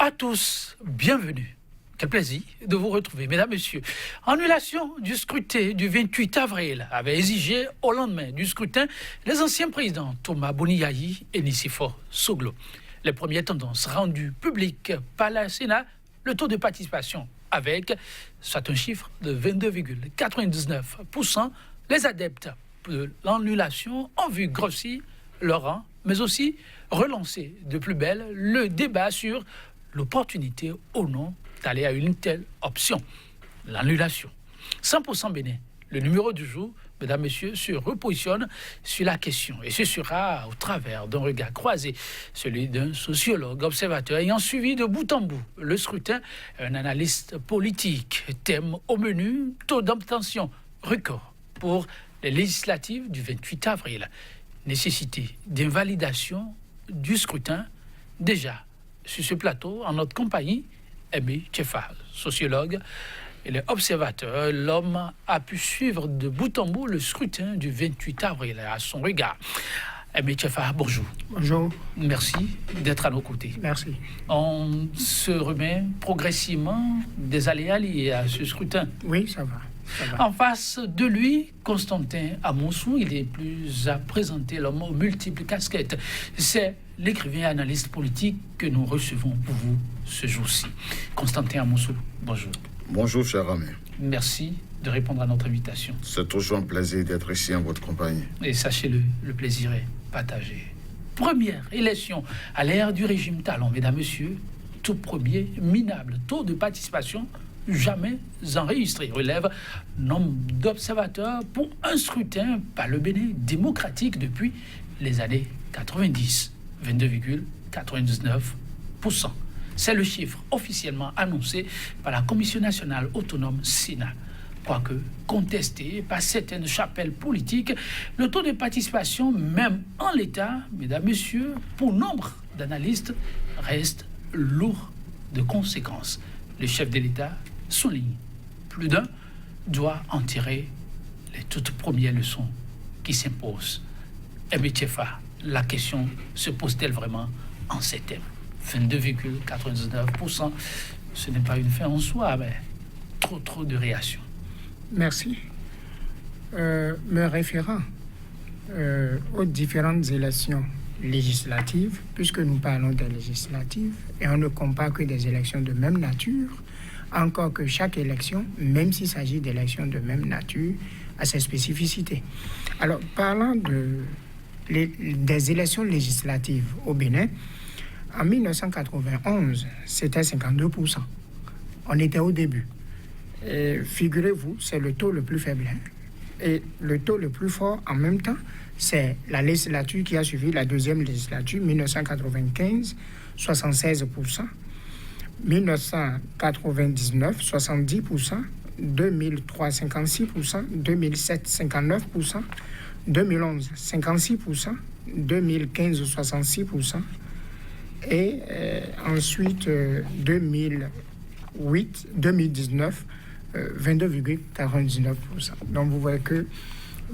À tous, bienvenue. Quel plaisir de vous retrouver, mesdames, messieurs. Annulation du scrutin du 28 avril avait exigé au lendemain du scrutin les anciens présidents Thomas Boniayi et Nicéphore Soglo. Les premières tendances rendues publiques par la Sénat, le taux de participation avec, soit un chiffre de 22,99%, les adeptes de l'annulation ont vu grossir leur rang, mais aussi relancer de plus belle le débat sur l'opportunité ou non d'aller à une telle option, l'annulation. 100% Bénin, le numéro du jour, mesdames, messieurs, se repositionne sur la question. Et ce sera au travers d'un regard croisé, celui d'un sociologue, observateur, ayant suivi de bout en bout le scrutin, un analyste politique. Thème au menu, taux d'abstention record pour les législatives du 28 avril. Nécessité d'invalidation du scrutin. Déjà, sur ce plateau, en notre compagnie, Aimé Tchefa, sociologue et observateur. L'homme a pu suivre de bout en bout le scrutin du 28 avril à son regard. Aimé Tchefa, bonjour. Bonjour. Merci d'être à nos côtés. Merci. On se remet progressivement des aléas liés à ce scrutin. Oui, ça va. En face de lui, Constantin Amonsou, il est plus à présenter l'homme aux multiples casquettes. C'est l'écrivain et analyste politique que nous recevons pour vous ce jour-ci. Constantin Amonsou, bonjour. Bonjour, cher ami. Merci de répondre à notre invitation. C'est toujours un plaisir d'être ici en votre compagnie. Et sachez-le, le plaisir est partagé. Première élection à l'ère du régime Talon, mesdames, messieurs, tout premier minable taux de participation jamais enregistré. Relève nombre d'observateurs pour un scrutin par le Bénin démocratique depuis les années 90, 22,99%. C'est le chiffre officiellement annoncé par la Commission nationale autonome Sénat. Quoique contesté par certaines chapelles politiques, le taux de participation, même en l'état, mesdames, messieurs, pour nombre d'analystes, reste lourd de conséquences. Le chef de l'État souligne, plus d'un doit en tirer les toutes premières leçons qui s'imposent. Aimé Tchefa, la question se pose-t-elle vraiment en ces termes? 22,99%, ce n'est pas une fin en soi, mais trop de réactions. Merci. Me référant aux différentes élections législatives, puisque nous parlons des législatives, et on ne compare que des élections de même nature, encore que chaque élection, même s'il s'agit d'élections de même nature, a ses spécificités. Alors, parlant des élections législatives au Bénin, en 1991, c'était 52%. On était au début. Et figurez-vous, c'est le taux le plus faible. Et le taux le plus fort, en même temps, c'est la législature qui a suivi la deuxième législature, 1995, 76%. 1999, 70%, 2003, 56%, 2007, 59%, 2011, 56%, 2015, 66%, et ensuite 2019, 22,49%. Donc vous voyez que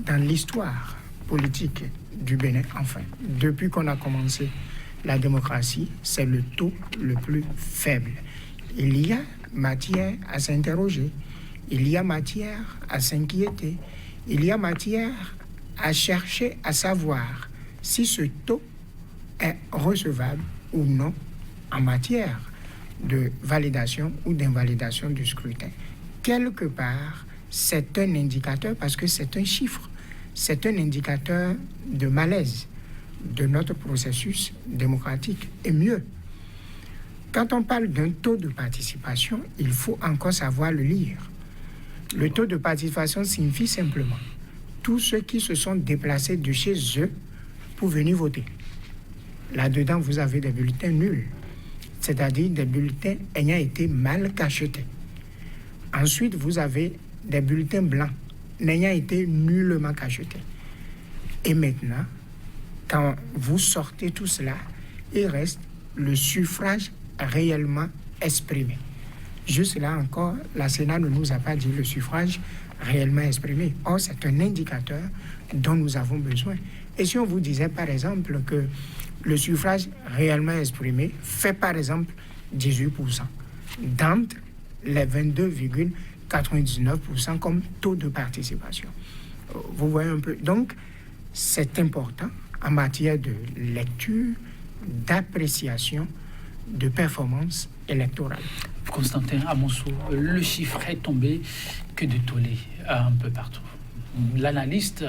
dans l'histoire politique du Bénin, enfin, depuis qu'on a commencé la démocratie, c'est le taux le plus faible. Il y a matière à s'interroger, il y a matière à s'inquiéter, il y a matière à chercher à savoir si ce taux est recevable ou non en matière de validation ou d'invalidation du scrutin. Quelque part, c'est un indicateur, parce que c'est un chiffre, c'est un indicateur de malaise de notre processus démocratique. Et mieux, quand on parle d'un taux de participation, il faut encore savoir le lire. Le taux de participation signifie simplement tous ceux qui se sont déplacés de chez eux pour venir voter. Là-dedans, vous avez des bulletins nuls, c'est-à-dire des bulletins ayant été mal cachetés. Ensuite, vous avez des bulletins blancs n'ayant été nullement cachetés. Et maintenant, quand vous sortez tout cela, il reste le suffrage réellement exprimé. Juste là encore, la Sénat ne nous a pas dit le suffrage réellement exprimé. Or, c'est un indicateur dont nous avons besoin. Et si on vous disait, par exemple, que le suffrage réellement exprimé fait, par exemple, 18%, d'entre les 22,99% comme taux de participation. Vous voyez un peu. Donc, c'est important en matière de lecture, d'appréciation, de performance électorale. Constantin Amonceau, le chiffre est tombé que de tollé un peu partout. L'analyste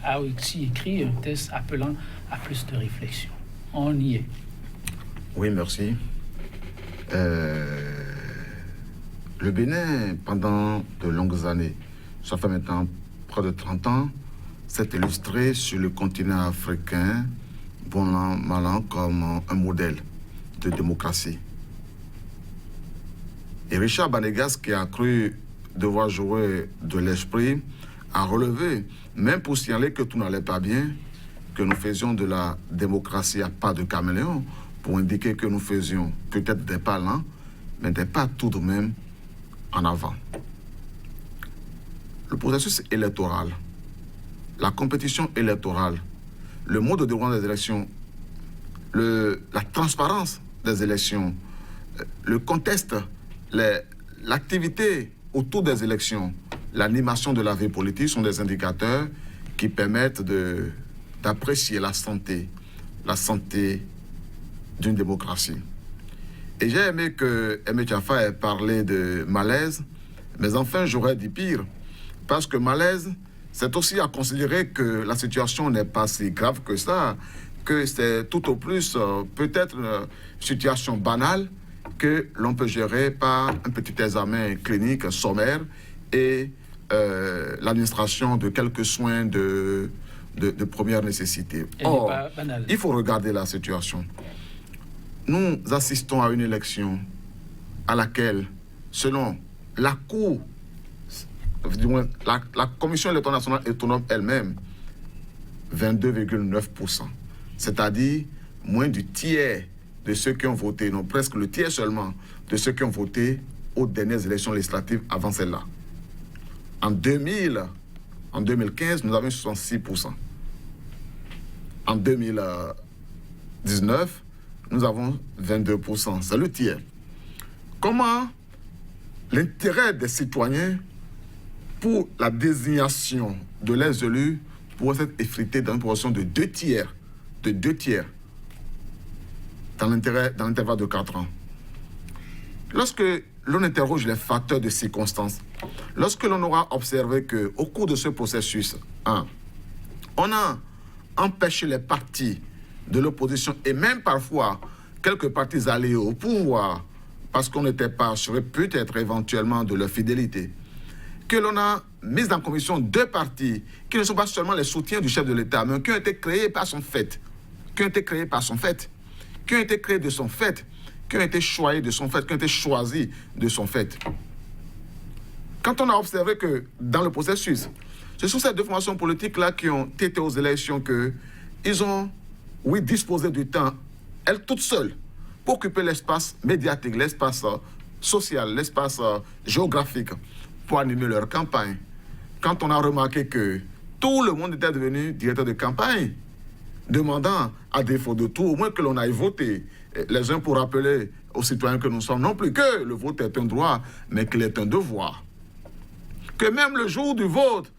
a aussi écrit un texte appelant à plus de réflexion. On y est. Oui, merci. Le Bénin, pendant de longues années, ça fait maintenant près de 30 ans, s'est illustré sur le continent africain, bon an, mal an, comme un modèle de démocratie. Et Richard Banegas, qui a cru devoir jouer de l'esprit, a relevé, même pour signaler que tout n'allait pas bien, que nous faisions de la démocratie à pas de caméléon, pour indiquer que nous faisions peut-être des pas lents, mais des pas tout de même en avant. Le processus électoral, la compétition électorale, le mode de déroulement des élections, la transparence des élections, le contexte, l'activité autour des élections, l'animation de la vie politique sont des indicateurs qui permettent d'apprécier la santé d'une démocratie. Et j'ai aimé que Aimé Tchafa ait parlé de malaise, mais enfin j'aurais dit pire, parce que malaise, c'est aussi à considérer que la situation n'est pas si grave que ça, que c'est tout au plus peut-être une situation banale que l'on peut gérer par un petit examen clinique sommaire et l'administration de quelques soins de première nécessité. Or, il faut regarder la situation. Nous assistons à une élection à laquelle, selon la Cour, du moins la Commission électorale nationale autonome elle-même, 22,9%. C'est-à-dire moins du tiers de ceux qui ont voté, non presque le tiers seulement de ceux qui ont voté aux dernières élections législatives avant celle-là. En 2015, nous avions 66%. En 2019, nous avons 22%. C'est le tiers. Comment l'intérêt des citoyens pour la désignation de leurs élus pourrait être effrité dans une proportion de 2 tiers, dans l'intervalle de 4 ans. Lorsque l'on interroge les facteurs de circonstance, lorsque l'on aura observé qu'au cours de ce processus, on a empêché les partis de l'opposition et même parfois quelques partis alliés au pouvoir parce qu'on n'était pas assuré peut-être éventuellement de leur fidélité, que l'on a mis en commission 2 partis qui ne sont pas seulement les soutiens du chef de l'État, mais qui ont été créés par son fait, qui ont été créés de son fait, qui ont été choyés de son fait, qui ont été choisis de son fait. Quand on a observé que dans le processus, ce sont ces 2 formations politiques-là qui ont été aux élections, qu'ils ont, oui, disposé du temps, elles toutes seules, pour occuper l'espace médiatique, l'espace social, l'espace géographique, pour animer leur campagne. Quand on a remarqué que tout le monde était devenu directeur de campagne, demandant, à défaut de tout, au moins que l'on aille voter, les uns pour rappeler aux citoyens que nous sommes, non plus que le vote est un droit, mais qu'il est un devoir. Que même le jour du vote,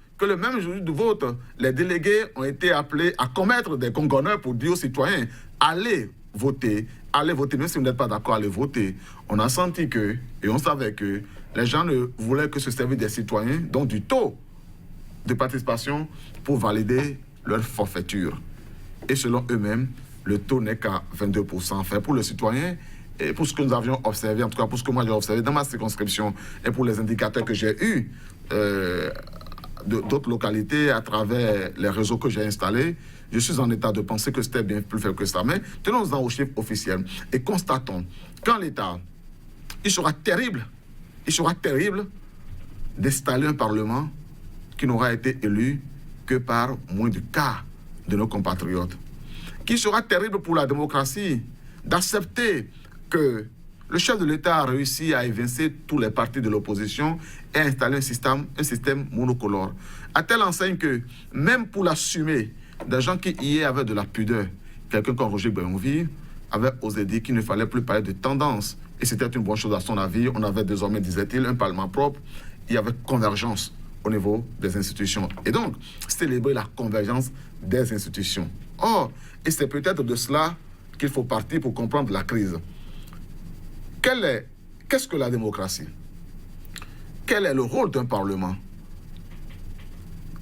les délégués ont été appelés à commettre des congoneurs pour dire aux citoyens, allez voter, même si vous n'êtes pas d'accord, allez voter. On a senti que, et on savait que, les gens ne voulaient que se servir des citoyens, donc du taux de participation, pour valider leur forfaiture. Et selon eux-mêmes, le taux n'est qu'à 22%. Enfin, pour le citoyen, et pour ce que nous avions observé, en tout cas pour ce que moi j'ai observé dans ma circonscription, et pour les indicateurs que j'ai eus d'autres localités à travers les réseaux que j'ai installés, je suis en état de penser que c'était bien plus faible que ça. Mais tenons-en aux chiffres officiels et constatons qu'en l'État, il sera terrible d'installer un Parlement qui n'aura été élu que par moins du quart de nos compatriotes. Qu'il sera terrible pour la démocratie d'accepter que le chef de l'État a réussi à évincer tous les partis de l'opposition et à installer un système monocolore. À telle enseigne que, même pour l'assumer, des gens qui hier avaient de la pudeur, quelqu'un comme Roger Béonville avait osé dire qu'il ne fallait plus parler de tendance, Et c'était une bonne chose à son avis. On avait désormais, disait-il, un Parlement propre. Il y avait convergence au niveau des institutions. Et donc, célébrer la convergence des institutions. Or, et c'est peut-être de cela qu'il faut partir pour comprendre la crise. Qu'est-ce que la démocratie? Quel est le rôle d'un Parlement?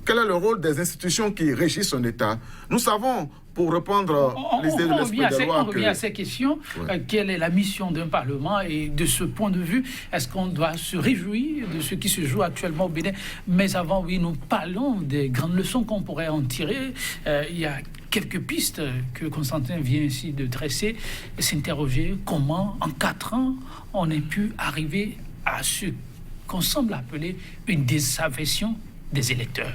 Quel est le rôle des institutions qui régissent un État? Nous savons, pour reprendre l'idée de l'esprit de loi... On revient à ces questions. Ouais. Quelle est la mission d'un Parlement? Et de ce point de vue, est-ce qu'on doit se réjouir de ce qui se joue actuellement au Bénin? Mais avant, oui, nous parlons des grandes leçons qu'on pourrait en tirer. Il y a quelques pistes que Constantin vient ici de dresser, s'interroger comment, en 4 ans, on ait pu arriver à ce qu'on semble appeler une désaffection des électeurs.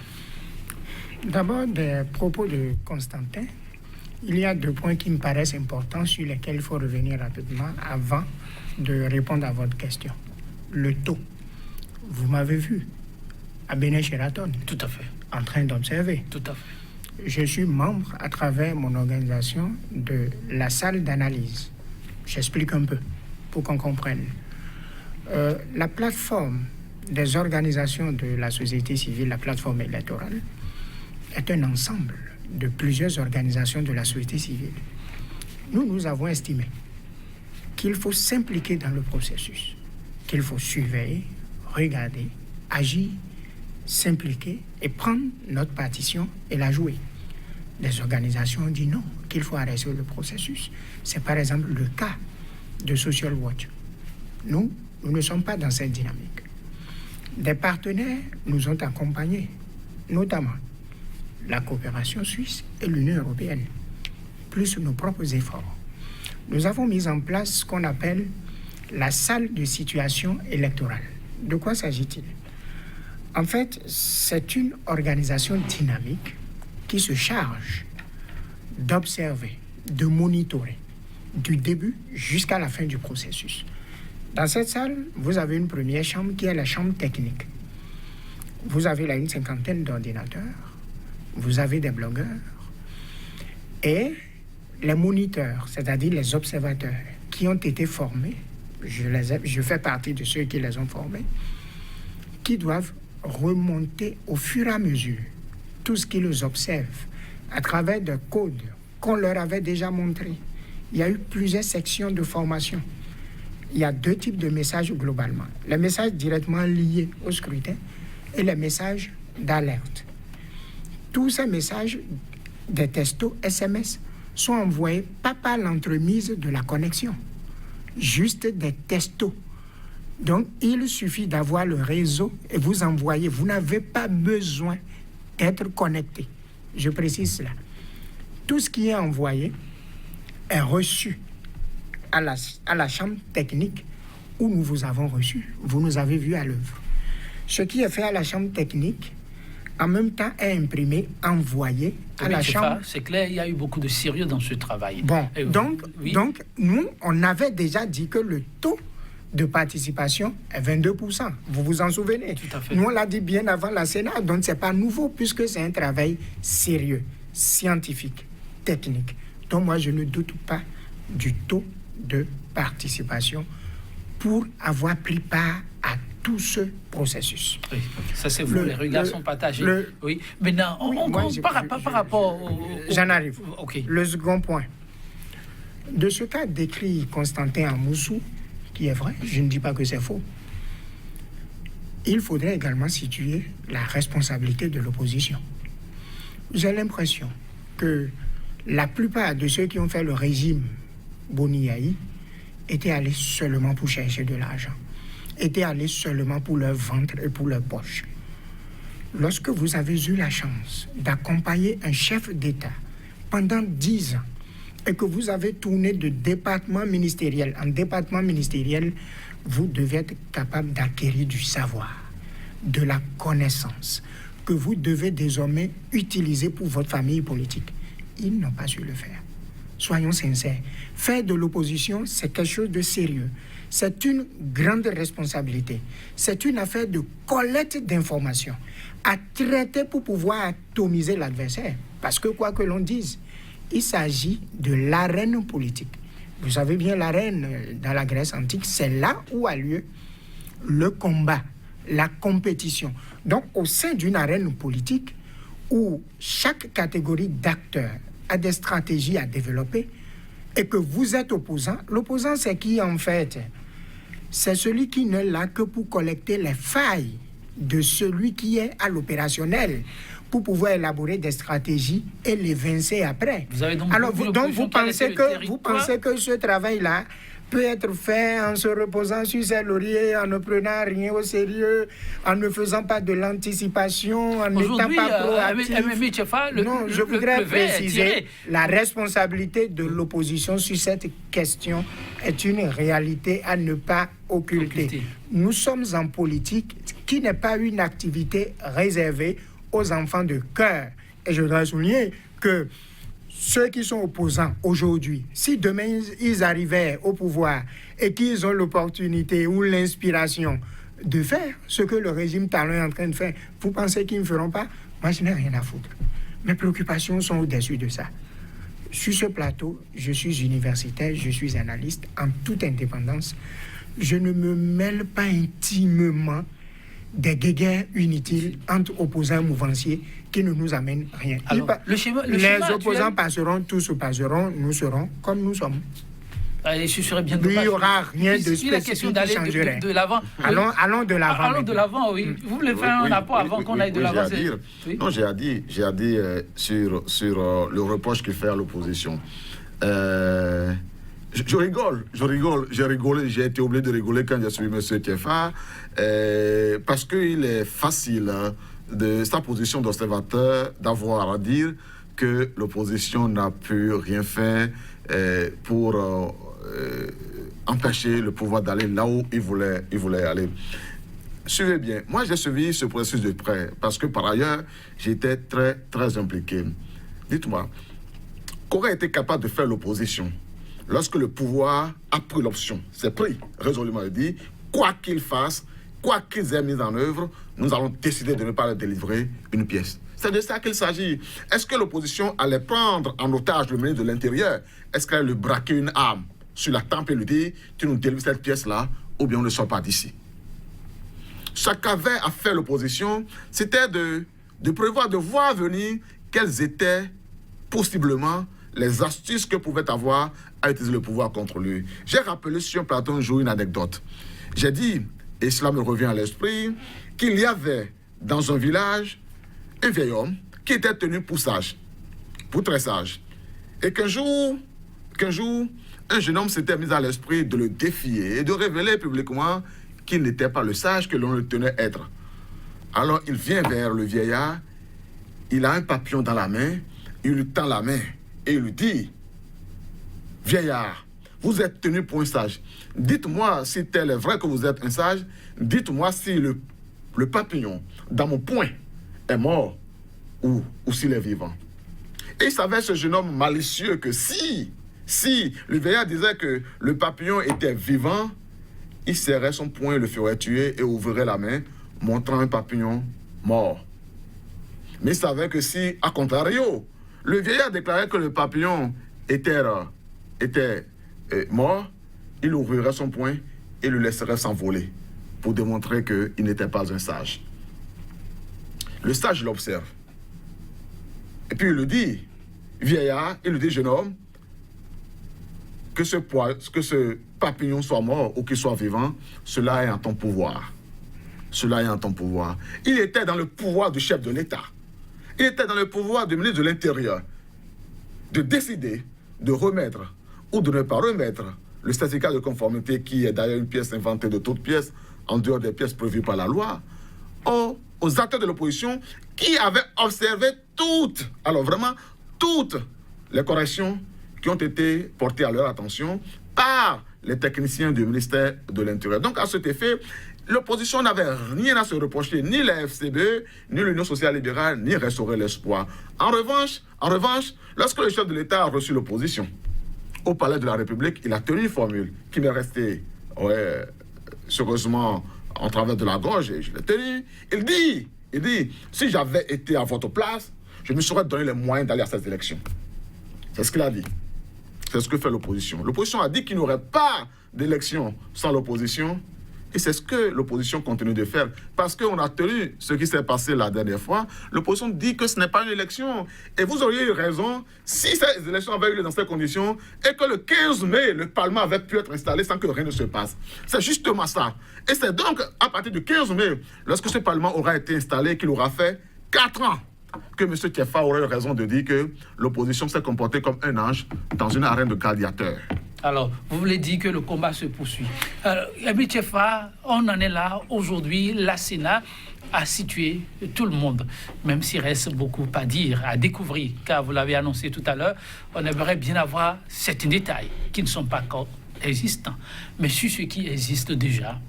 D'abord, des propos de Constantin, il y a 2 points qui me paraissent importants sur lesquels il faut revenir rapidement avant de répondre à votre question. Le taux. Vous m'avez vu à Bénin-Sheraton. Tout à fait. En train d'observer. Tout à fait. Je suis membre, à travers mon organisation, de la salle d'analyse. J'explique un peu pour qu'on comprenne. La plateforme des organisations de la société civile, la plateforme électorale, est un ensemble de plusieurs organisations de la société civile. Nous avons estimé qu'il faut s'impliquer dans le processus, qu'il faut surveiller, regarder, agir, s'impliquer et prendre notre partition et la jouer. Les organisations ont dit non, qu'il faut arrêter le processus. C'est par exemple le cas de Social Watch. Nous ne sommes pas dans cette dynamique. Des partenaires nous ont accompagnés, notamment la coopération suisse et l'Union européenne, plus nos propres efforts. Nous avons mis en place ce qu'on appelle la salle de situation électorale. De quoi s'agit-il? En fait, c'est une organisation dynamique qui se charge d'observer, de monitorer, du début jusqu'à la fin du processus. Dans cette salle, vous avez une première chambre qui est la chambre technique. Vous avez là une 50aine d'ordinateurs, vous avez des blogueurs et les moniteurs, c'est-à-dire les observateurs qui ont été formés, je fais partie de ceux qui les ont formés, qui doivent remonter au fur et à mesure tout ce qu'ils observent à travers des codes qu'on leur avait déjà montrés. Il y a eu plusieurs sections de formation. Il y a 2 types de messages globalement. Les messages directement liés au scrutin et les messages d'alerte. Tous ces messages des textos SMS sont envoyés pas par l'entremise de la connexion, juste des textos. Donc, il suffit d'avoir le réseau et vous envoyez. Vous n'avez pas besoin d'être connecté. Je précise cela. Tout ce qui est envoyé est reçu à la chambre technique où nous vous avons reçu. Vous nous avez vus à l'œuvre. Ce qui est fait à la chambre technique, en même temps, est imprimé, envoyé à la chambre. C'est clair, il y a eu beaucoup de sérieux dans ce travail. Bon, donc, nous, on avait déjà dit que le taux de participation est 22%. Vous vous en souvenez? Tout à fait. Nous, on l'a dit bien avant la Sénat, donc ce n'est pas nouveau puisque c'est un travail sérieux, scientifique, technique. Donc moi, je ne doute pas du taux de participation pour avoir pris part à tout ce processus. Oui, ça c'est vous, les regards sont partagés. Oui, maintenant, par rapport au... J'en arrive. Okay. Le second point. De ce qu'a décrit Constantin Amoussou, qui est vrai, je ne dis pas que c'est faux, il faudrait également situer la responsabilité de l'opposition. J'ai l'impression que la plupart de ceux qui ont fait le régime Boni-Yayi étaient allés seulement pour chercher de l'argent, étaient allés seulement pour leur ventre et pour leur poche. Lorsque vous avez eu la chance d'accompagner un chef d'État pendant 10 ans et que vous avez tourné de département ministériel en département ministériel, vous devez être capable d'acquérir du savoir, de la connaissance que vous devez désormais utiliser pour votre famille politique. Ils n'ont pas su le faire. Soyons sincères. Faire de l'opposition, c'est quelque chose de sérieux. C'est une grande responsabilité. C'est une affaire de collecte d'informations à traiter pour pouvoir atomiser l'adversaire. Parce que quoi que l'on dise, il s'agit de l'arène politique. Vous savez bien, l'arène dans la Grèce antique, c'est là où a lieu le combat, la compétition. Donc, au sein d'une arène politique où chaque catégorie d'acteurs a des stratégies à développer et que vous êtes opposant, l'opposant, c'est qui en fait? C'est celui qui n'est là que pour collecter les failles de celui qui est à l'opérationnel pour pouvoir élaborer des stratégies et les vincer après. Vous avez donc alors, vous pensez que ce travail-là peut être fait en se reposant sur ses lauriers, en ne prenant rien au sérieux, en ne faisant pas de l'anticipation, en n'étant pas proactif. Non, je voudrais préciser, la responsabilité de l'opposition sur cette question est une réalité à ne pas occulter. Nous sommes en politique qui n'est pas une activité réservée aux enfants de cœur. Et je voudrais souligner que ceux qui sont opposants aujourd'hui, si demain ils arrivaient au pouvoir et qu'ils ont l'opportunité ou l'inspiration de faire ce que le régime Talon est en train de faire, vous pensez qu'ils ne feront pas? Moi, je n'ai rien à foutre. Mes préoccupations sont au-dessus de ça. Sur ce plateau, je suis universitaire, je suis analyste en toute indépendance. Je ne me mêle pas intimement des guéguerres inutiles entre opposants mouvanciers qui ne nous amènent rien. Alors, les opposants passeront, tous passeront, nous serons comme nous sommes. Il n'y aura rien de spécifique qui changerait. De l'avant. Allons de l'avant. Allons de l'avant, oui. Vous voulez faire un rapport avant qu'on aille de l'avant? Non, j'ai à dire sur le reproche qu'il fait à l'opposition. Je rigole, j'ai rigolé, j'ai été obligé de rigoler quand j'ai suivi M. Tiefa, parce qu'il est facile de sa position d'observateur d'avoir à dire que l'opposition n'a pu rien faire pour empêcher le pouvoir d'aller là où il voulait aller. Suivez bien, moi j'ai suivi ce processus de près, parce que par ailleurs, j'étais très, très impliqué. Dites-moi, qu'aurait été capable de faire l'opposition lorsque le pouvoir a pris l'option, c'est pris résolument et dit, quoi qu'il fasse, quoi qu'ils aient mis en œuvre, nous allons décider de ne pas leur délivrer une pièce. C'est de ça qu'il s'agit. Est-ce que l'opposition allait prendre en otage le ministre de l'Intérieur? Est-ce qu'elle allait lui braquer une arme sur la tempe et lui dire, tu nous délivres cette pièce-là, ou bien on ne sort pas d'ici? Ce qu'avait à faire l'opposition, c'était de prévoir, de voir venir quelles étaient possiblement les astuces que pouvait avoir à utiliser le pouvoir contre lui. J'ai rappelé sur un plateau un jour une anecdote. J'ai dit, et cela me revient à l'esprit, qu'il y avait dans un village un vieil homme qui était tenu pour sage, pour très sage. Et qu'un jour, un jeune homme s'était mis à l'esprit de le défier et de révéler publiquement qu'il n'était pas le sage que l'on le tenait être. Alors il vient vers le vieillard, il a un papillon dans la main, il lui tend la main et il lui dit, vieillard, vous êtes tenu pour un sage. Dites-moi si tel est vrai que vous êtes un sage. Dites-moi si le papillon dans mon poing est mort ou s'il est vivant. Et il savait, ce jeune homme malicieux, que si le vieillard disait que le papillon était vivant, il serrait son poing, le ferait tuer et ouvrirait la main, montrant un papillon mort. Mais il savait que si, à contrario, le vieillard déclarait que le papillon était mort, il ouvrirait son poing et le laisserait s'envoler pour démontrer qu'il n'était pas un sage. Le sage l'observe. Et puis il lui dit, vieillard, il lui dit, jeune homme, que ce papillon soit mort ou qu'il soit vivant, cela est en ton pouvoir. Cela est en ton pouvoir. Il était dans le pouvoir du chef de l'État. Il était dans le pouvoir du ministre de l'Intérieur de décider de remettre ou de ne pas remettre le certificat de conformité, qui est d'ailleurs une pièce inventée de toutes pièces, en dehors des pièces prévues par la loi, aux acteurs de l'opposition qui avaient observé toutes, alors vraiment toutes les corrections qui ont été portées à leur attention par les techniciens du ministère de l'Intérieur. Donc à cet effet, l'opposition n'avait rien à se reprocher, ni la FCBE, ni l'Union sociale libérale, ni Restaurer l'espoir. En revanche, lorsque le chef de l'État a reçu l'opposition au Palais de la République, il a tenu une formule qui m'est restée, sérieusement, en travers de la gorge, et je l'ai tenue. Il dit, si j'avais été à votre place, je me serais donné les moyens d'aller à cette élection. C'est ce qu'il a dit. C'est ce que fait l'opposition. L'opposition a dit qu'il n'y aurait pas d'élection sans l'opposition. Et c'est ce que l'opposition continue de faire. Parce qu'on a tenu ce qui s'est passé la dernière fois. L'opposition dit que ce n'est pas une élection. Et vous auriez eu raison si ces élections avaient eu lieu dans ces conditions et que le 15 mai, le Parlement avait pu être installé sans que rien ne se passe. C'est justement ça. Et c'est donc à partir du 15 mai, lorsque ce Parlement aura été installé, qu'il aura fait 4 ans, que M. Tchefa aurait eu raison de dire que l'opposition s'est comportée comme un ange dans une arène de gladiateurs. Alors, vous voulez dire que le combat se poursuit. Emile Tchefa, on en est là. Aujourd'hui, la Sénat a situé tout le monde, même s'il reste beaucoup à dire, à découvrir, car vous l'avez annoncé tout à l'heure, on aimerait bien avoir certains détails qui ne sont pas encore existants. Mais sur ce qui existe déjà,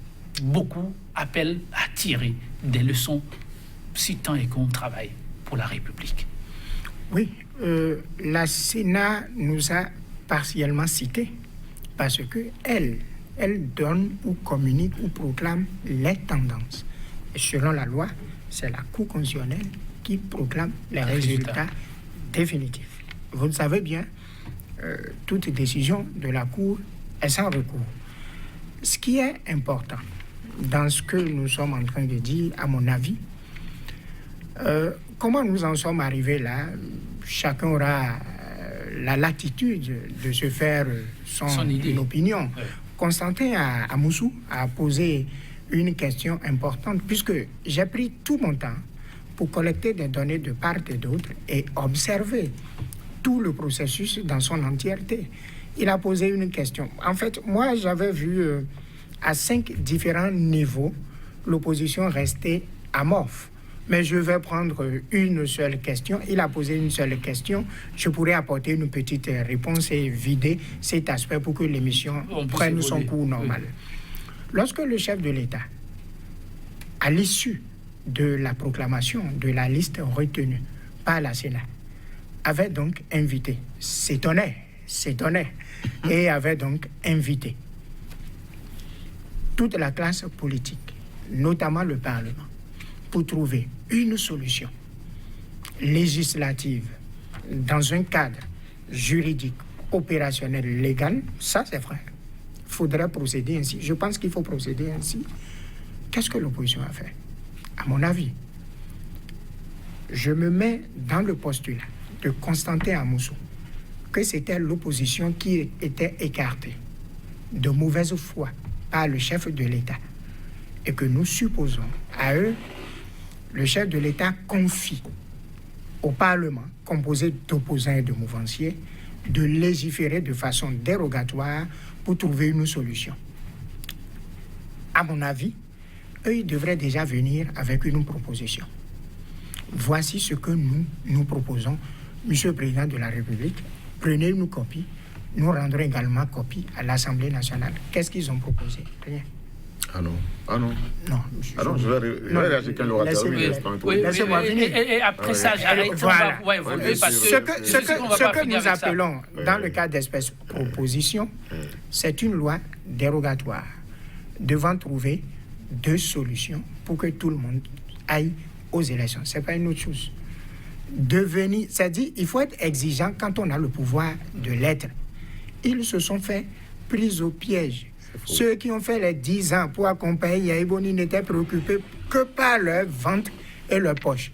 beaucoup appellent à tirer des leçons si tant est qu'on travaille pour la République. Oui, la Sénat nous a partiellement cités parce qu'elle donne ou communique ou proclame les tendances. Et selon la loi, c'est la Cour constitutionnelle qui proclame les résultats définitifs. Vous le savez bien, toute décision de la Cour est sans recours. Ce qui est important dans ce que nous sommes en train de dire, à mon avis, comment nous en sommes arrivés là, chacun aura la latitude de se faire son opinion. Ouais. Constantin Amoussou a posé une question importante, puisque j'ai pris tout mon temps pour collecter des données de part et d'autre et observer tout le processus dans son entièreté. Il a posé une question. En fait, moi, j'avais vu à 5 différents niveaux l'opposition rester amorphe. Mais je vais prendre une seule question. Il a posé une seule question. Je pourrais apporter une petite réponse et vider cet aspect pour que l'émission prenne son cours normal. Oui. Lorsque le chef de l'État, à l'issue de la proclamation de la liste retenue par la Sénat, avait donc invité, s'étonnait, et avait donc invité toute la classe politique, notamment le Parlement, pour trouver une solution législative dans un cadre juridique, opérationnel, légal, ça c'est vrai. Il faudrait procéder ainsi. Je pense qu'il faut procéder ainsi. Qu'est-ce que l'opposition a fait? À mon avis, je me mets dans le postulat de Constantin Amoussou que c'était l'opposition qui était écartée de mauvaise foi par le chef de l'État et que nous supposons à eux, le chef de l'État confie au Parlement, composé d'opposants et de mouvanciers, de légiférer de façon dérogatoire pour trouver une solution. À mon avis, eux, ils devraient déjà venir avec une proposition. Voici ce que nous proposons. Monsieur le Président de la République, prenez une copie. Nous rendrons également copie à l'Assemblée nationale. Qu'est-ce qu'ils ont proposé? Rien. Ah non, ah non. Non, je vais réagir quand l'orateur. Laissez-moi finir. Et après ça, j'arrête. Voilà. Ce que nous appelons, dans le cas d'espèce proposition, c'est une loi dérogatoire devant trouver 2 solutions pour que tout le monde aille aux élections. Ce n'est pas une autre chose. C'est-à-dire, il faut être exigeant quand on a le pouvoir de l'être. Ils se sont fait prise au piège. Ceux qui ont fait les 10 ans pour accompagner Yaïboni n'étaient préoccupés que par leur ventre et leur poche.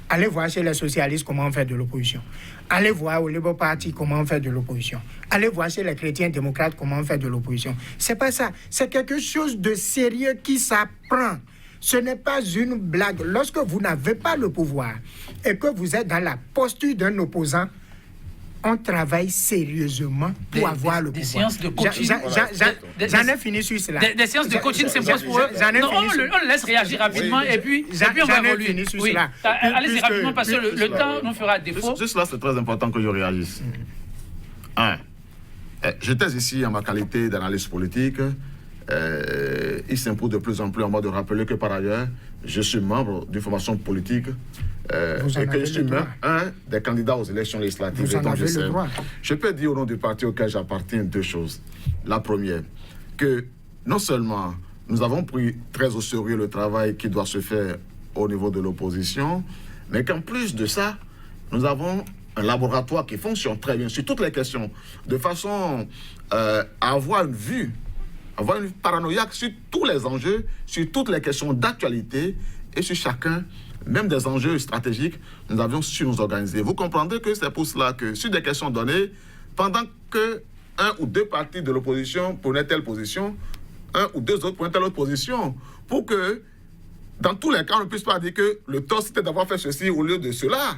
Allez voir chez les socialistes comment on fait de l'opposition. Allez voir au Labour Party comment on fait de l'opposition. Allez voir chez les chrétiens démocrates comment on fait de l'opposition. C'est pas ça. C'est quelque chose de sérieux qui s'apprend. Ce n'est pas une blague. Lorsque vous n'avez pas le pouvoir et que vous êtes dans la posture d'un opposant, on travaille sérieusement pour avoir le pouvoir. Des séances de coaching. J'en ai fini sur cela. Des séances de coaching s'imposent pour eux. On le laisse réagir rapidement et puis on va évoluer. Oui. Allez-y rapidement parce que le temps nous fera défaut. Juste là, c'est très important que je réagisse. J'étais ici en ma qualité d'analyste politique. Il s'impose de plus en plus en moi de rappeler que par ailleurs, je suis membre d'une formation politique et que je suis même un des candidats aux élections législatives. Je peux dire au nom du parti auquel j'appartiens 2 choses. La première, que non seulement nous avons pris très au sérieux le travail qui doit se faire au niveau de l'opposition, mais qu'en plus de ça, nous avons un laboratoire qui fonctionne très bien sur toutes les questions, de façon à avoir une vue, avoir une paranoïaque sur tous les enjeux, sur toutes les questions d'actualité et sur chacun, même des enjeux stratégiques, nous avions su nous organiser. Vous comprendrez que c'est pour cela que sur des questions données, pendant que un ou deux partis de l'opposition prenaient telle position, un ou deux autres prenaient telle autre position, pour que dans tous les cas, on ne puisse pas dire que le tort c'était d'avoir fait ceci au lieu de cela.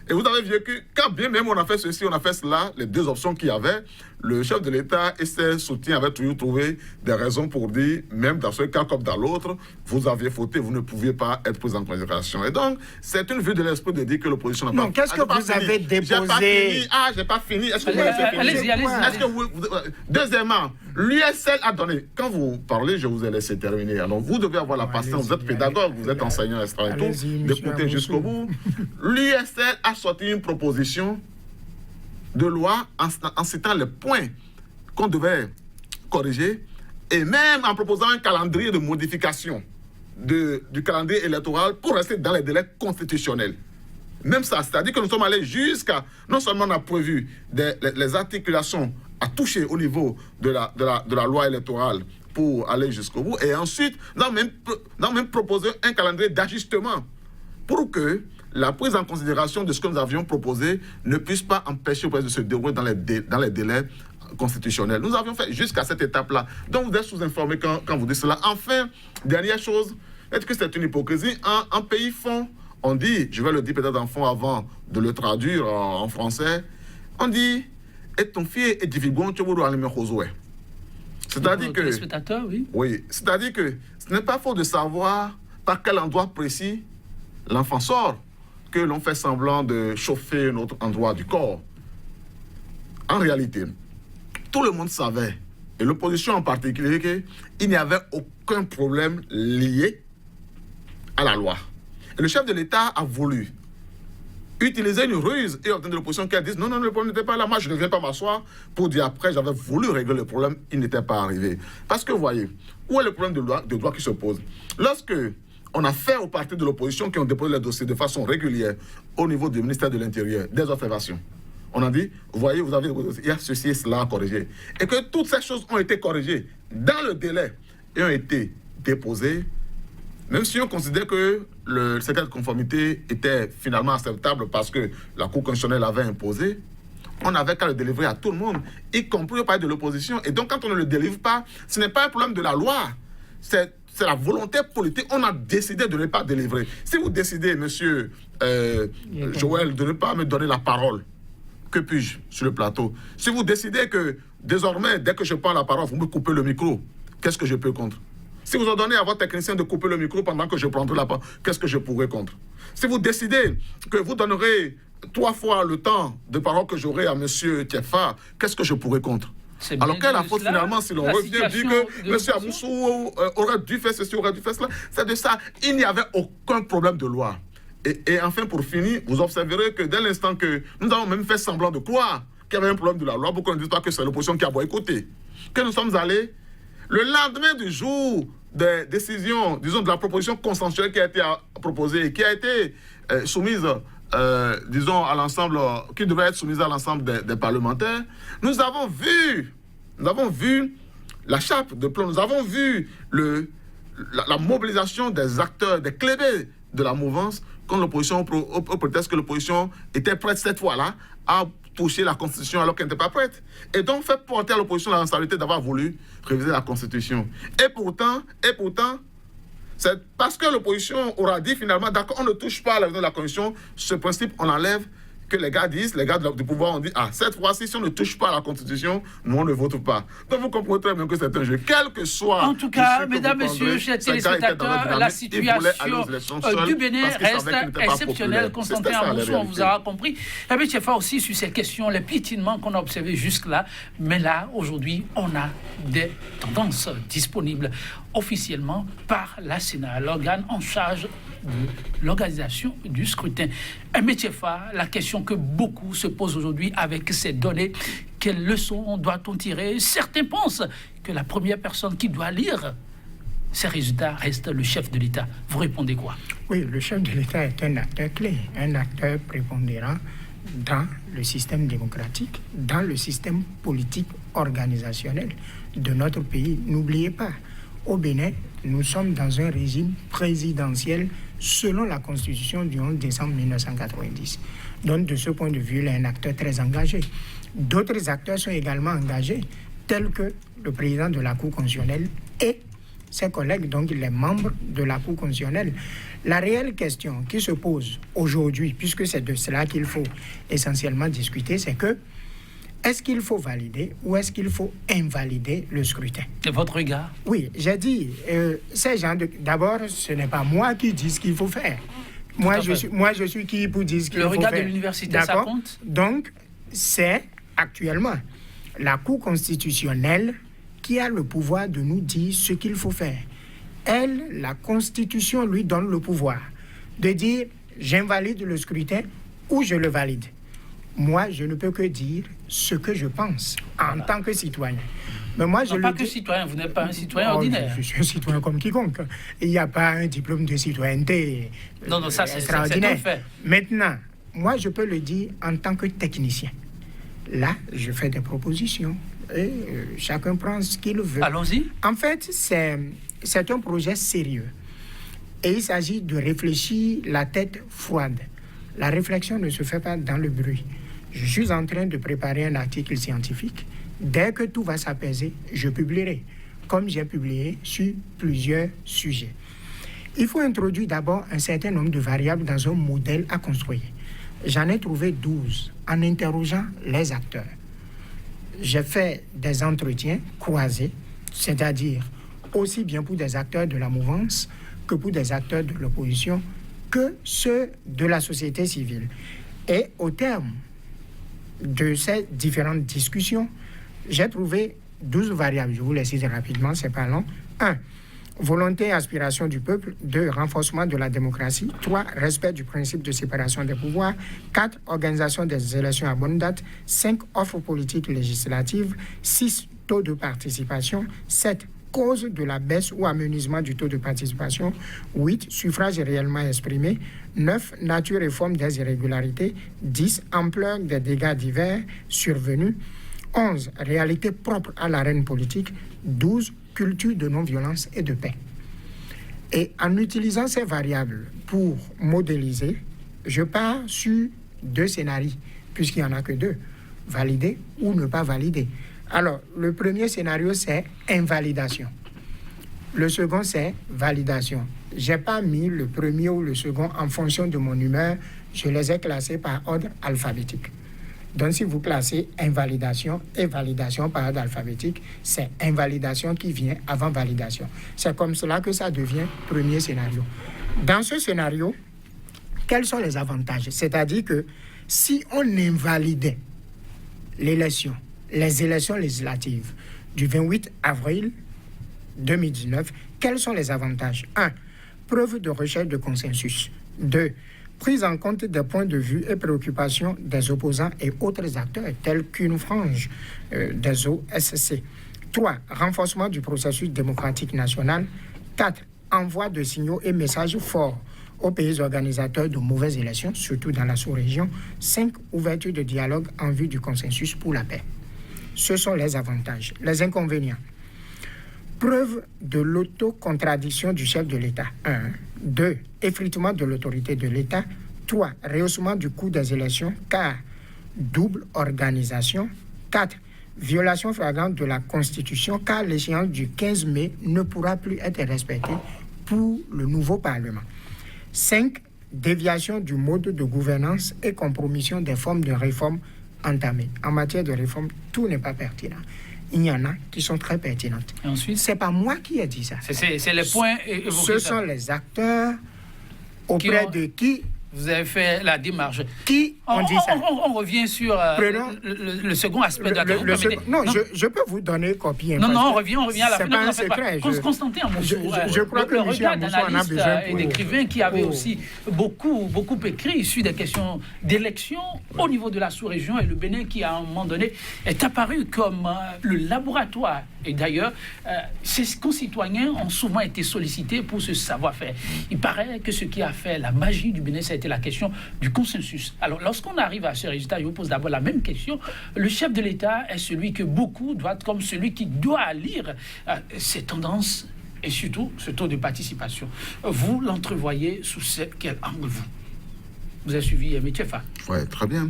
Et vous avez vu que quand bien même on a fait ceci, on a fait cela, les deux options qu'il y avait, le chef de l'État et ses soutiens avaient toujours trouvé des raisons pour dire, même dans ce cas comme dans l'autre, vous aviez fauté, vous ne pouviez pas être pris en considération. Et donc, c'est une vue de l'esprit de dire que l'opposition n'a pas... Non, qu'est-ce que vous avez déposé? J'ai pas fini. Est-ce que vous avez fini? Allez-y. Est-ce que vous... Deuxièmement, l'USL a donné... Quand vous parlez, je vous ai laissé terminer. Alors, vous devez avoir la patience. Vous êtes pédagogue, vous êtes enseignant, etc. et tout, d'écouter jusqu'au bout. L'USL a sorti une proposition de loi en citant les points qu'on devait corriger et même en proposant un calendrier de modification du calendrier électoral pour rester dans les délais constitutionnels. Même ça, c'est-à-dire que nous sommes allés jusqu'à... Non seulement on a prévu les articulations à toucher au niveau de la loi électorale pour aller jusqu'au bout, et ensuite, nous avons même proposé un calendrier d'ajustement pour que la prise en considération de ce que nous avions proposé ne puisse pas empêcher de se dérouler dans les délais constitutionnels. Nous avions fait jusqu'à cette étape-là. Donc vous êtes sous-informé quand vous dites cela. Enfin, dernière chose, est-ce que c'est une hypocrisie? En pays fond, on dit, je vais le dire peut-être en fond avant de le traduire en français, on dit « Et ton fils est difficile, tu veux aller me rejoindre ». C'est-à-dire que... Oui, c'est-à-dire que ce n'est pas faux de savoir par quel endroit précis l'enfant sort, que l'on fait semblant de chauffer un autre endroit du corps. En réalité, tout le monde savait, et l'opposition en particulier, qu'il n'y avait aucun problème lié à la loi. Et le chef de l'État a voulu utiliser une ruse et obtenir de l'opposition qui a dit non, le problème n'était pas là. Moi, je ne viens pas m'asseoir pour dire après, j'avais voulu régler le problème, il n'était pas arrivé. Parce que, vous voyez, où est le problème de droit qui se pose? Lorsque on a fait aux partis de l'opposition qui ont déposé les dossiers de façon régulière au niveau du ministère de l'Intérieur des observations. On a dit, vous voyez, il y a ceci et cela à corriger. Et que toutes ces choses ont été corrigées dans le délai et ont été déposées, même si on considère que le certificat de conformité était finalement acceptable parce que la Cour constitutionnelle avait imposé, on n'avait qu'à le délivrer à tout le monde, y compris au parti de l'opposition. Et donc, quand on ne le délivre pas, ce n'est pas un problème de la loi. C'est la volonté politique. On a décidé de ne pas délivrer. Si vous décidez, monsieur Joël, de ne pas me donner la parole, que puis-je sur le plateau? Si vous décidez que désormais, dès que je prends la parole, vous me coupez le micro, qu'est-ce que je peux contre? Si vous ordonnez à votre technicien de couper le micro pendant que je prendrai la parole, qu'est-ce que je pourrais contre? Si vous décidez que vous donnerez 3 fois le temps de parole que j'aurai à monsieur Tiefa, qu'est-ce que je pourrais contre? Alors quelle la faute finalement si l'on revient dire que M. Amoussou aurait dû faire ceci, aurait dû faire cela? C'est de ça. Il n'y avait aucun problème de loi. Et enfin, pour finir, vous observerez que dès l'instant que nous avons même fait semblant de croire qu'il y avait un problème de la loi, pour qu'on ne dise pas que c'est l'opposition qui a boycotté, que nous sommes allés le lendemain du jour des décisions, disons de la proposition consensuelle qui a été proposée et qui a été soumise disons, à l'ensemble, qui devrait être soumise à l'ensemble des parlementaires, nous avons vu la chape de plomb, nous avons vu la mobilisation des acteurs, des clés de la mouvance, quand l'opposition, au prétexte que l'opposition était prête cette fois-là à toucher la Constitution alors qu'elle n'était pas prête. Et donc, fait porter à l'opposition la responsabilité d'avoir voulu réviser la Constitution. Et pourtant, c'est parce que l'opposition aura dit finalement, d'accord, on ne touche pas à la révision de la Constitution, ce principe, on l'enlève, que les gars disent, les gars du pouvoir ont dit, ah, cette fois-ci, si on ne touche pas à la Constitution, nous, on ne vote pas. Donc, vous comprenez très bien que c'est un jeu, quel que soit... En tout cas, mesdames, messieurs, chers téléspectateurs, la situation du Bénin reste exceptionnelle. Constantin Amoussou, on vous aura compris. Et bien, Tiefa aussi, sur ces questions, les piétinements qu'on a observés jusque-là. Mais là, aujourd'hui, on a des tendances disponibles officiellement par la Sénat, l'organe en charge de l'organisation du scrutin. Mais Tiefa, la question que beaucoup se posent aujourd'hui avec ces données, quelles leçons doit-on tirer? Certains pensent que la première personne qui doit lire ces résultats reste le chef de l'État. Vous répondez quoi? Oui, le chef de l'État est un acteur clé, un acteur prépondérant dans le système démocratique, dans le système politique organisationnel de notre pays. N'oubliez pas, au Bénin, nous sommes dans un régime présidentiel selon la Constitution du 11 décembre 1990. Donc, de ce point de vue, il est un acteur très engagé. D'autres acteurs sont également engagés, tels que le président de la Cour constitutionnelle et ses collègues, donc les membres de la Cour constitutionnelle. La réelle question qui se pose aujourd'hui, puisque c'est de cela qu'il faut essentiellement discuter, c'est que est-ce qu'il faut valider ou est-ce qu'il faut invalider le scrutin? De votre regard? Oui, j'ai dit, ces gens d'abord, ce n'est pas moi qui dis ce qu'il faut faire. Moi, je suis qui pour dire ce qu'il faut faire. Le regard de l'université, ça compte? Donc, c'est actuellement la Cour constitutionnelle qui a le pouvoir de nous dire ce qu'il faut faire. Elle, la Constitution lui donne le pouvoir de dire j'invalide le scrutin ou je le valide. Moi, je ne peux que dire ce que je pense en tant que citoyen. Mais moi, je non, pas que citoyen, vous n'êtes pas un citoyen ordinaire. Je suis un citoyen comme quiconque. Il n'y a pas un diplôme de citoyenneté non, ça, extraordinaire. C'est fait. Maintenant, moi, je peux le dire en tant que technicien. Là, je fais des propositions et chacun prend ce qu'il veut. Allons-y. En fait, c'est un projet sérieux. Et il s'agit de réfléchir la tête froide. La réflexion ne se fait pas dans le bruit. Je suis en train de préparer un article scientifique. Dès que tout va s'apaiser, je publierai, comme j'ai publié sur plusieurs sujets. Il faut introduire d'abord un certain nombre de variables dans un modèle à construire. J'en ai trouvé 12 en interrogeant les acteurs. J'ai fait des entretiens croisés, c'est-à-dire aussi bien pour des acteurs de la mouvance que pour des acteurs de l'opposition, que ceux de la société civile. Et au terme de ces différentes discussions, j'ai trouvé 12 variables. Je vous les cite rapidement, c'est pas long. 1. Volonté et aspiration du peuple. 2. Renforcement de la démocratie. 3. Respect du principe de séparation des pouvoirs. 4. Organisation des élections à bonne date. 5. Offre politique législative. 6. Taux de participation. 7. Cause de la baisse ou amenuisement du taux de participation. 8. Suffrage réellement exprimé. 9. Nature et forme des irrégularités. 10. Ampleur des dégâts divers survenus. 11. Réalité propre à l'arène politique. 12. Culture de non-violence et de paix. Et en utilisant ces variables pour modéliser, je pars sur 2 scénarios, puisqu'il n'y en a que 2. Valider ou ne pas valider. Alors, le premier scénario, c'est invalidation. Le second, c'est validation. Je n'ai pas mis le premier ou le second en fonction de mon humeur. Je les ai classés par ordre alphabétique. Donc, si vous classez invalidation et validation par ordre alphabétique, c'est invalidation qui vient avant validation. C'est comme cela que ça devient premier scénario. Dans ce scénario, quels sont les avantages? C'est-à-dire que si on invalidait l'élection, les élections législatives du 28 avril 2019, quels sont les avantages? 1. Preuve de recherche de consensus. 2. Prise en compte des points de vue et préoccupations des opposants et autres acteurs, tels qu'une frange des OSC. 3. Renforcement du processus démocratique national. 4. Envoi de signaux et messages forts aux pays organisateurs de mauvaises élections, surtout dans la sous-région. 5. Ouverture de dialogue en vue du consensus pour la paix. Ce sont les avantages. Les inconvénients. Preuve de l'autocontradiction du chef de l'État. 1. 2. Effritement de l'autorité de l'État. 3. Rehaussement du coût des élections, car double organisation. 4. Violation flagrante de la Constitution, car l'échéance du 15 mai ne pourra plus être respectée pour le nouveau Parlement. 5. Déviation du mode de gouvernance et compromission des formes de réforme entamées. En matière de réforme, tout n'est pas pertinent. Il y en a qui sont très pertinentes. Et ensuite, c'est pas moi qui ai dit ça. C'est les points évoqués. Ce sont les acteurs auprès de qui vous avez fait la démarche. Qui ont dit ça? On revient sur le second aspect de la question. Non, je peux vous donner copie. Non, on revient à la fin. C'est pas un secret. Constantin Amoussou, je crois que le M. regard Amoussou en a besoin d'analyste et d'écrivain qui avait aussi beaucoup écrit issu des questions d'élection au niveau de la sous-région, et le Bénin qui, à un moment donné, est apparu comme le laboratoire. Et d'ailleurs, ses concitoyens ont souvent été sollicités pour ce savoir-faire. Il paraît que ce qui a fait la magie du Bénin, c'est été la question du consensus. Alors, lorsqu'on arrive à ce résultat, je vous pose d'abord la même question. Le chef de l'État est celui que beaucoup doivent, comme celui qui doit lire ces tendances et surtout ce taux de participation. Vous l'entrevoyez sous quel angle, vous avez suivi Aimé Tchefa? Oui, très bien.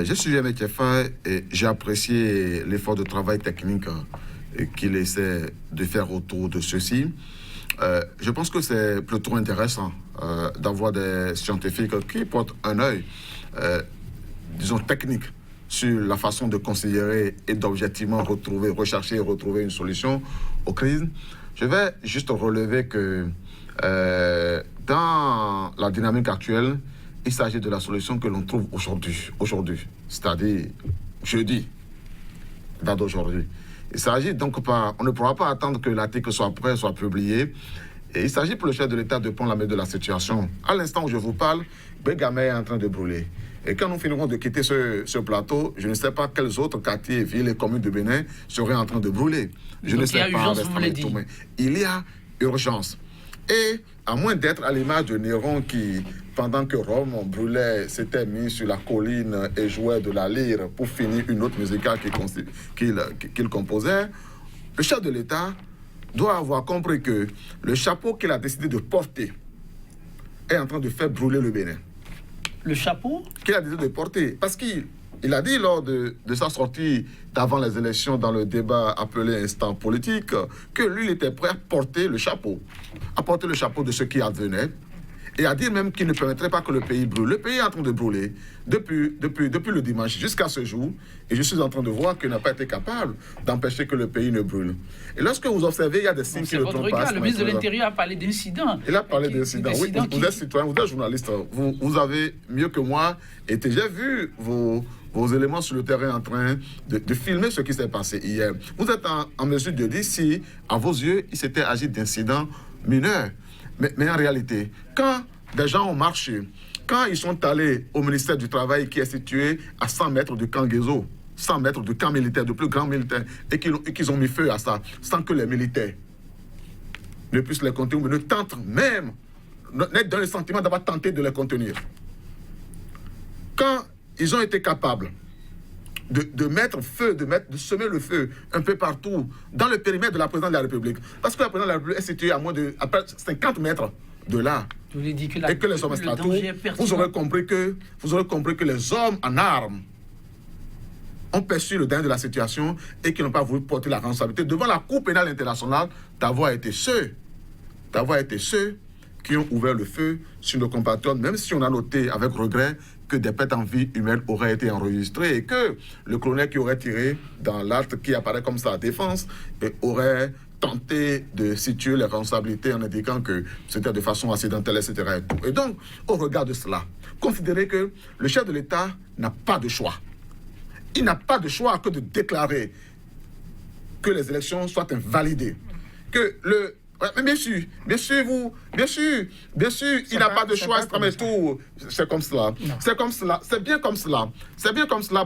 J'ai suivi Aimé Tchefa et j'ai apprécié l'effort de travail technique qu'il essaie de faire autour de ceci. Je pense que c'est plutôt intéressant d'avoir des scientifiques qui portent un œil, disons, technique sur la façon de considérer et d'objectivement rechercher et retrouver une solution aux crises. Je vais juste relever que dans la dynamique actuelle, il s'agit de la solution que l'on trouve aujourd'hui, c'est-à-dire jeudi, date d'aujourd'hui. Il s'agit donc pas, on ne pourra pas attendre que l'article soit prêt, soit publié. Et il s'agit pour le chef de l'État de prendre la main de la situation. À l'instant où je vous parle, Bégamé est en train de brûler. Et quand nous finirons de quitter ce plateau, je ne sais pas quels autres quartiers, villes et communes de Bénin seraient en train de brûler. Je ne sais pas. Urgence, vous me dit. Il y a urgence. Et à moins d'être à l'image de Néron qui, pendant que Rome brûlait, s'était mis sur la colline et jouait de la lyre pour finir une autre musicale qu'il composait, le chef de l'État doit avoir compris que le chapeau qu'il a décidé de porter est en train de faire brûler le Bénin. Le chapeau qu'il a décidé de porter, parce qu'il a dit lors de sa sortie d'avant les élections dans le débat appelé instant politique que lui, il était prêt à porter le chapeau de ce qui advenait et à dire même qu'il ne permettrait pas que le pays brûle. Le pays est en train de brûler depuis le dimanche jusqu'à ce jour et je suis en train de voir qu'il n'a pas été capable d'empêcher que le pays ne brûle. Et lorsque vous observez, il y a des signes qui ne trompent pas. Le ministre de l'Intérieur a parlé d'incidents. Il a parlé d'incidents. Oui, vous êtes citoyen, vous êtes journaliste, vous avez mieux que moi été. J'ai vu vos éléments sur le terrain en train de filmer ce qui s'est passé hier. Vous êtes en mesure de dire si, à vos yeux, il s'était agi d'incidents mineurs. Mais en réalité, quand des gens ont marché, quand ils sont allés au ministère du Travail qui est situé à 100 mètres du camp Guézo, 100 mètres du camp militaire, du plus grand militaire, et qu'ils ont mis feu à ça, sans que les militaires ne puissent les contenir, mais ne tentent même, n'être dans le sentiment d'avoir tenté de les contenir. Quand ils ont été capables de mettre feu, de semer le feu un peu partout dans le périmètre de la présidence de la République. Parce que la présidence de la République est située à moins de 50 mètres de là. Je vous l'ai dit que et que les hommes vous aurez compris que les hommes en armes ont perçu le danger de la situation et qui n'ont pas voulu porter la responsabilité devant la Cour pénale internationale d'avoir été ceux qui ont ouvert le feu sur nos compatriotes, même si on a noté avec regret que des pertes en vie humaine auraient été enregistrées et que le colonel qui aurait tiré dans l'acte qui apparaît comme sa défense aurait tenté de situer les responsabilités en indiquant que c'était de façon accidentelle, etc. Et donc, au regard de cela, considérez que le chef de l'État n'a pas de choix. Il n'a pas de choix que de déclarer que les élections soient invalidées. Que le... Mais bien sûr, il n'a pas de choix extrême tour. C'est comme cela. C'est bien comme cela,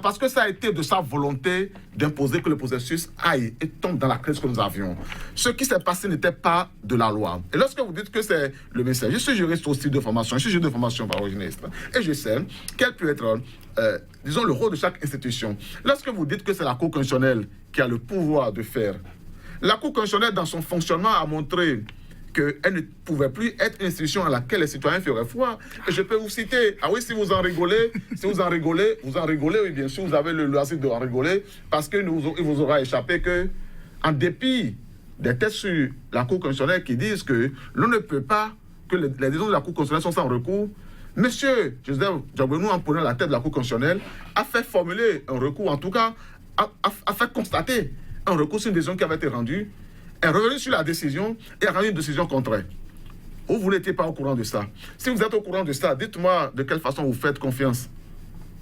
parce que ça a été de sa volonté d'imposer que le processus aille et tombe dans la crise que nous avions. Ce qui s'est passé n'était pas de la loi. Et lorsque vous dites que c'est le message, je suis juriste aussi de formation, je suis juriste de formation par origine, et je sais quel peut être, disons, le rôle de chaque institution. Lorsque vous dites que c'est la Cour constitutionnelle qui a le pouvoir de faire, la Cour constitutionnelle, dans son fonctionnement, a montré qu'elle ne pouvait plus être une institution à laquelle les citoyens feraient foi. Et je peux vous citer, ah oui, si vous en rigolez, oui, bien sûr, vous avez le loisir de en rigoler, parce qu'il vous aura échappé que, en dépit des tests sur la Cour constitutionnelle qui disent que l'on ne peut pas, que les décisions de la Cour constitutionnelle sont sans recours, Monsieur Joseph Djabouénou, en prenant la tête de la Cour constitutionnelle, a fait formuler un recours, en tout cas, a fait constater un recours sur une décision qui avait été rendue, est revenu sur la décision et a rendu une décision contraire. Ou vous n'étiez pas au courant de ça? Si vous êtes au courant de ça, dites-moi de quelle façon vous faites confiance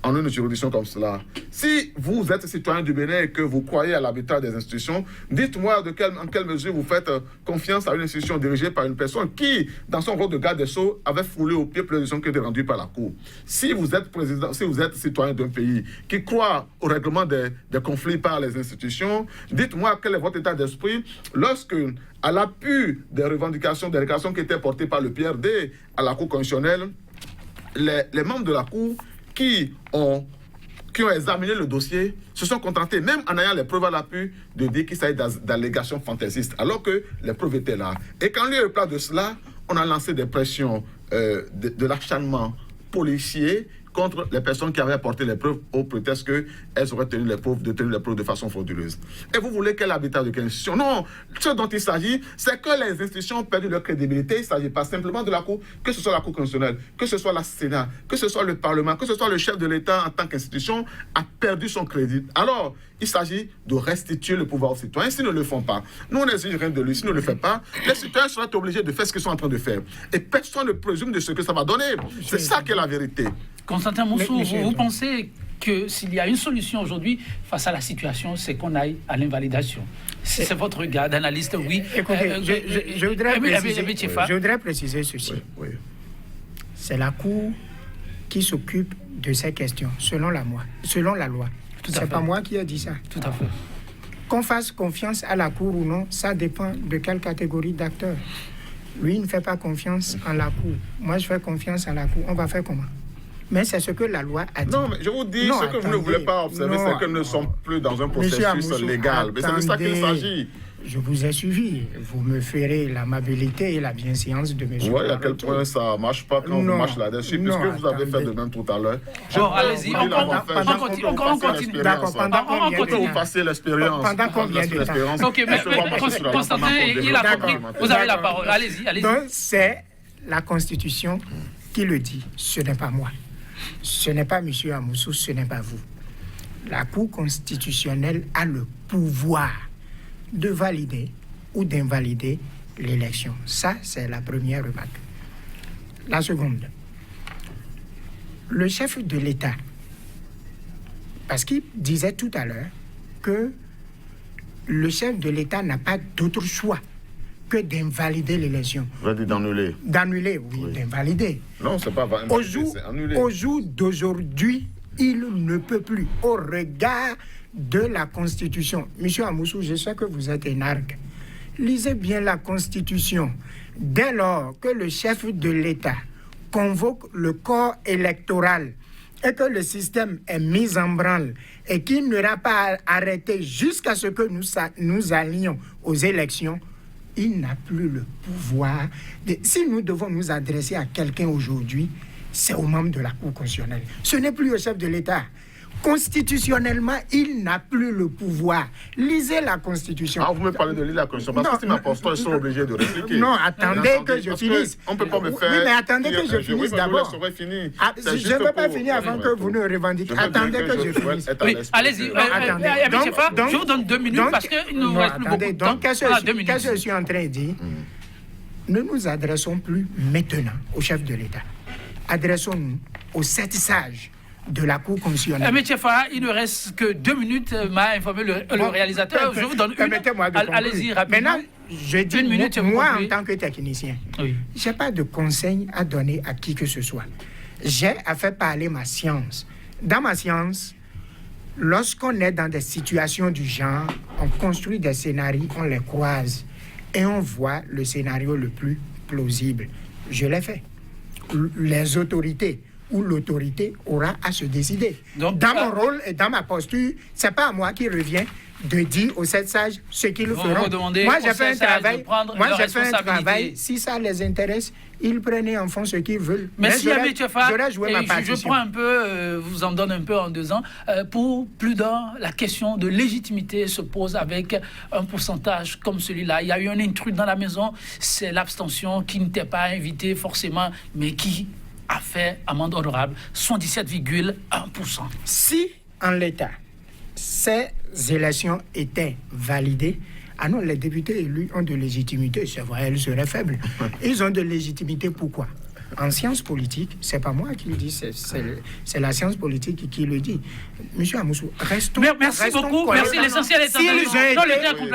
en une juridiction comme cela. Si vous êtes citoyen du Bénin et que vous croyez à l'habitat des institutions, dites-moi en quelle mesure vous faites confiance à une institution dirigée par une personne qui, dans son rôle de garde des Sceaux, avait foulé au pied la décision qui était rendue par la Cour. Si vous êtes citoyen d'un pays qui croit au règlement des conflits par les institutions, dites-moi quel est votre état d'esprit lorsque, à l'appui des revendications, des réclamations qui étaient portées par le PRD à la Cour constitutionnelle, les membres de la Cour qui ont examiné le dossier se sont contentés, même en ayant les preuves à l'appui, de dire qu'il s'agit d'allégations fantaisistes, alors que les preuves étaient là. Et quand lieu et place de cela, on a lancé des pressions de l'acharnement policier contre les personnes qui avaient apporté les preuves au prétexte qu'elles auraient tenu les preuves de façon frauduleuse. Et vous voulez quel arbitrage de quelle institution? Non, ce dont il s'agit, c'est que les institutions ont perdu leur crédibilité. Il ne s'agit pas simplement de la Cour, que ce soit la Cour constitutionnelle, que ce soit la Sénat, que ce soit le Parlement, que ce soit le chef de l'État en tant qu'institution, a perdu son crédit. Alors, il s'agit de restituer le pouvoir aux citoyens. S'ils ne le font pas, nous on n'exige rien de lui. S'ils ne le font pas, les citoyens seront obligés de faire ce qu'ils sont en train de faire. Et personne ne présume de ce que ça va donner. C'est ça qui est la vérité. Constantin Moussou, vous pensez que s'il y a une solution aujourd'hui face à la situation, c'est qu'on aille à l'invalidation? C'est votre regard d'analyste, oui. Écoutez, je voudrais préciser ceci. Oui. C'est la Cour qui s'occupe de ces questions, selon la loi. C'est pas moi qui ai dit ça. Tout à fait. Qu'on fasse confiance à la Cour ou non, ça dépend de quelle catégorie d'acteurs. Lui, il ne fait pas confiance en la Cour. Moi, je fais confiance à la Cour. On va faire comment? Mais c'est ce que la loi a dit. Non, mais je vous dis, ce que vous ne voulez pas observer, c'est que nous ne sommes plus dans un processus légal. Mais c'est de ça qu'il s'agit. Je vous ai suivi. Vous me ferez l'amabilité et la bienséance de mes Vous voyez à quel point ça ne marche pas quand vous marchez là-dessus, puisque vous avez fait de même tout à l'heure. Bon, allez-y, on continue. D'accord, pendant combien de temps? Vous passez l'expérience. Pendant combien de temps? Ok, mais Constantin, il a compris. Vous avez la parole. Allez-y. Donc, c'est la Constitution qui le dit. Ce n'est pas moi. Ce n'est pas M. Amoussou, ce n'est pas vous. La Cour constitutionnelle a le pouvoir de valider ou d'invalider l'élection. Ça, c'est la première remarque. La seconde, le chef de l'État, parce qu'il disait tout à l'heure que le chef de l'État n'a pas d'autre choix que d'invalider l'élection. Vous avez dit d'annuler. D'annuler, oui, d'invalider. Non, c'est pas invalider, c'est annuler. Au jour d'aujourd'hui, il ne peut plus, au regard de la Constitution. Monsieur Amoussou, je sais que vous êtes énarque. Lisez bien la Constitution. Dès lors que le chef de l'État convoque le corps électoral et que le système est mis en branle et qu'il n'ira pas arrêté jusqu'à ce que nous allions aux élections, il n'a plus le pouvoir. Si nous devons nous adresser à quelqu'un aujourd'hui, c'est aux membres de la Cour constitutionnelle. Ce n'est plus au chef de l'État. Constitutionnellement, il n'a plus le pouvoir. Lisez la Constitution. Ah, vous me parlez de lire la Constitution. Parce que si mes apostles sont obligés de répliquer. Non, attendez que je finisse. On ne peut pas me faire... Oui, mais attendez que je finisse d'abord. Je ne peux pas finir avant que vous ne revendiquiez. Attendez que je finisse. Oui, allez-y. Je vous donne 2 minutes parce qu'il nous reste plus beaucoup de temps. Donc, qu'est-ce que je suis en train de dire? Ne nous adressons plus maintenant au chef de l'État. Adressons-nous aux 7 sages de la Cour constitutionnelle. M. Farah, il ne reste que 2 minutes, m'a informé le réalisateur. Je vous donne une. Permettez-moi de allez-y rapidement. Maintenant, je dis, moi en tant que technicien, je n'ai pas de conseils à donner à qui que ce soit. J'ai à faire parler ma science. Dans ma science, lorsqu'on est dans des situations du genre, on construit des scénarios, on les croise et on voit le scénario le plus plausible. Je l'ai fait. Les autorités ou l'autorité aura à se décider. Donc, dans mon rôle et dans ma posture, c'est pas à moi qui revient de dire aux 7 sages ce qu'ils feront. Moi, j'ai fait un travail. Si ça les intéresse, ils prenaient en fond ce qu'ils veulent. Merci à M. Farah. Je prends un peu, vous en donne un peu en 2 ans. Pour plus d'un, la question de légitimité se pose avec un pourcentage comme celui-là. Il y a eu un intrus dans la maison, c'est l'abstention qui n'était pas invité forcément, mais qui a fait amende honorable, 77,1%. Si, en l'état, ces élections étaient validées, ah non, les députés élus ont de légitimité, c'est vrai, elles seraient faibles. Ils ont de légitimité, pourquoi? En sciences politiques, c'est pas moi qui le dis, c'est la science politique qui le dit. Monsieur Amoussou, restons... Merci beaucoup, merci, l'essentiel est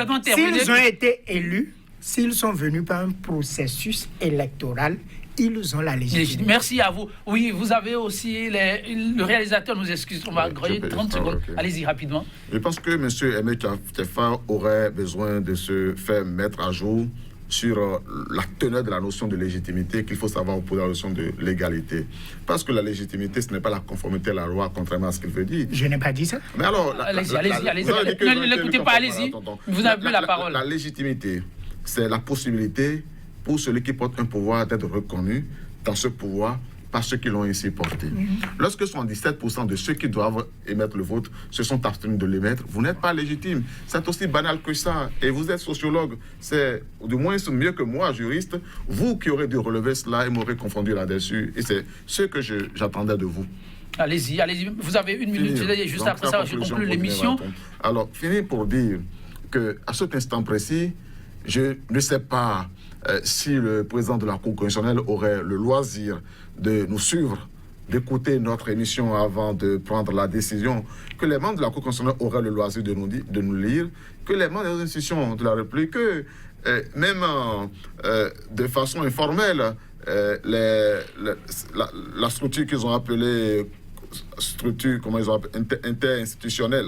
entendu. S'ils ont été élus, s'ils sont venus par un processus électoral, ils ont la légitimité. Merci à vous. Oui, vous avez aussi le réalisateur nous excuse. On va grailler 30 secondes. Okay. Allez-y rapidement. Je pense que M. Aimé Tchefa aurait besoin de se faire mettre à jour sur la teneur de la notion de légitimité qu'il faut savoir opposer à la notion de légalité. Parce que la légitimité, ce n'est pas la conformité à la loi, contrairement à ce qu'il veut dire. Je n'ai pas dit ça. Mais alors, allez-y. Ne l'écoutez pas, allez-y. Vous n'avez plus la parole. La légitimité, c'est la possibilité pour celui qui porte un pouvoir d'être reconnu dans ce pouvoir par ceux qui l'ont ainsi porté. Lorsque 77% de ceux qui doivent émettre le vote se sont abstenus de l'émettre, vous n'êtes pas légitime. C'est aussi banal que ça. Et vous êtes sociologue, c'est du moins mieux que moi, juriste, vous qui aurez dû relever cela et m'aurez confondu là-dessus. Et c'est ce que j'attendais de vous. Allez-y. Vous avez une minute. Juste après ça, je conclue l'émission. Alors, fini pour dire qu'à cet instant précis, je ne sais pas si le président de la Cour constitutionnelle aurait le loisir de nous suivre, d'écouter notre émission avant de prendre la décision, que les membres de la Cour constitutionnelle auraient le loisir de nous lire, que les membres des institutions de la République, que même de façon informelle, la structure qu'ils ont appelée structure, comment ils ont appelé, interinstitutionnelle,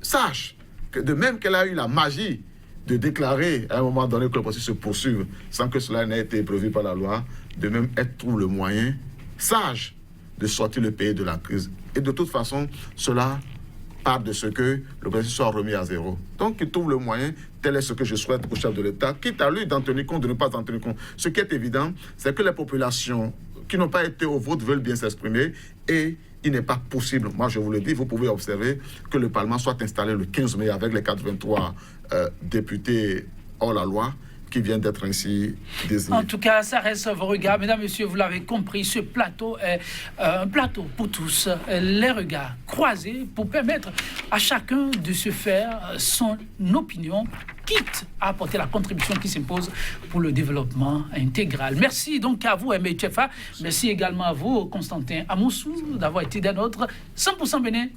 sache que de même qu'elle a eu la magie de déclarer à un moment donné que le processus se poursuive sans que cela n'ait été prévu par la loi, de même elle trouve le moyen sage de sortir le pays de la crise. Et de toute façon, cela part de ce que le processus soit remis à zéro. Donc il trouve le moyen, tel est ce que je souhaite au chef de l'État, quitte à lui d'en tenir compte, de ne pas en tenir compte. Ce qui est évident, c'est que les populations qui n'ont pas été au vote veulent bien s'exprimer et il n'est pas possible, moi je vous le dis, vous pouvez observer que le Parlement soit installé le 15 mai avec les 83 députés hors la loi qui viennent d'être ainsi désignés. En tout cas, ça reste vos regards. Mesdames, Messieurs, vous l'avez compris, ce plateau est un plateau pour tous. Les regards croisés pour permettre à chacun de se faire son opinion, quitte à apporter la contribution qui s'impose pour le développement intégral. Merci donc à vous, Aimé Tchefa. Merci également à vous, Constantin Amoussou, d'avoir été des nôtres. 100% Bénin.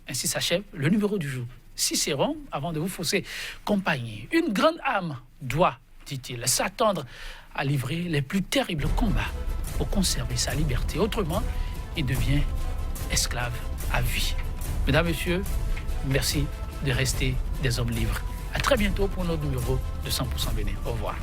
Ainsi s'achève le numéro du jour. Cicéron, avant de vous fausser compagnie. Une grande âme doit, dit-il, s'attendre à livrer les plus terribles combats pour conserver sa liberté. Autrement, il devient esclave à vie. Mesdames, Messieurs, merci de rester des hommes libres. À très bientôt pour notre numéro de 100% Bénin. Au revoir.